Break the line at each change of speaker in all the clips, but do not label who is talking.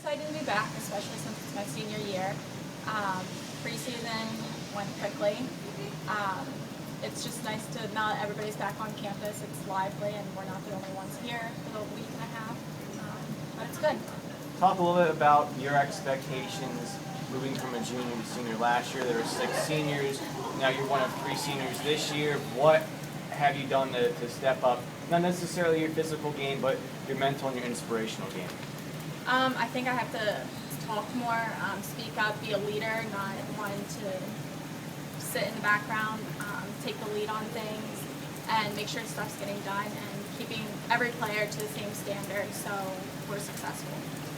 excited to be back, especially since it's my senior year. Preseason went quickly. It's just nice to now that everybody's back on campus. It's lively, and we're not the only ones here for the week and a half. But it's good.
Talk a little bit about your expectations moving from a junior to senior. Last year there were 6 seniors. Now you're one of 3 seniors this year. What have you done to step up, not necessarily your physical game, but your mental and your inspirational game?
I think I have to talk more, speak up, be a leader, not one to sit in the background, take the lead on things, and make sure stuff's getting done, and keeping every player to the same standard so we're successful.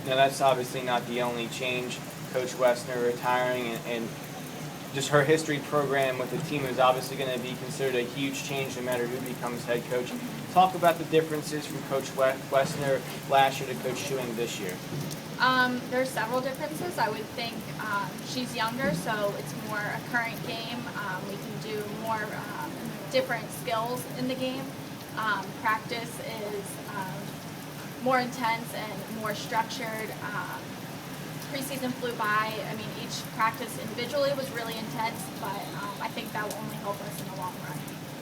Now that's obviously not the only change. Coach Wessner retiring and just her history program with the team is obviously going to be considered a huge change no matter who becomes head coach. Talk about the differences from Coach Wessner last year to Coach Schuing this year.
There's several differences. I would think she's younger, so it's more a current game. We can do more different skills in the game. Practice is more intense and more structured. Preseason flew by. I mean, each practice individually was really intense, but I think that will only help us in the long run.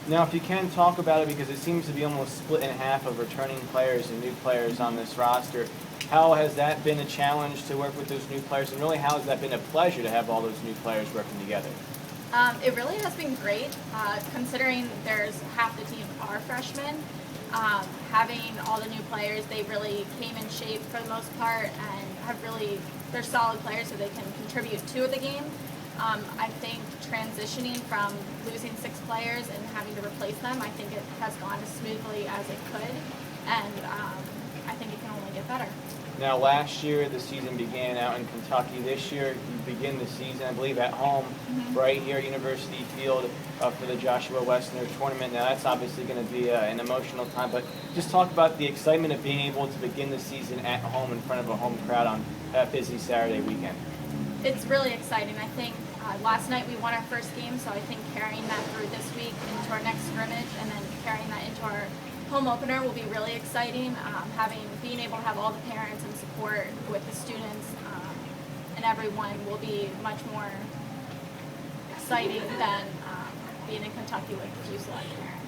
Now, if you can talk about it, because it seems to be almost split in half of returning players and new players on this roster, how has that been a challenge to work with those new players, and really how has that been a pleasure to have all those new players working together?
It really has been great, considering there's half the team are freshmen. Having all the new players, they really came in shape for the most part and have really, they're solid players so they can contribute to the game. I think transitioning from losing 6 players and having to replace them, I think it has gone as smoothly as it could, and I think it can only get better.
Now, last year the season began out in Kentucky. This year you begin the season, I believe, at home, right here at University Field for the Joshua Wessner tournament. Now, that's obviously going to be an emotional time, but just talk about the excitement of being able to begin the season at home in front of a home crowd on that busy Saturday weekend.
It's really exciting. I think last night we won our first game, so I think carrying that through this week into our next scrimmage and then carrying that into our home opener will be really exciting. Being able to have all the parents and support with the students and everyone will be much more exciting than being in Kentucky with a few select parents.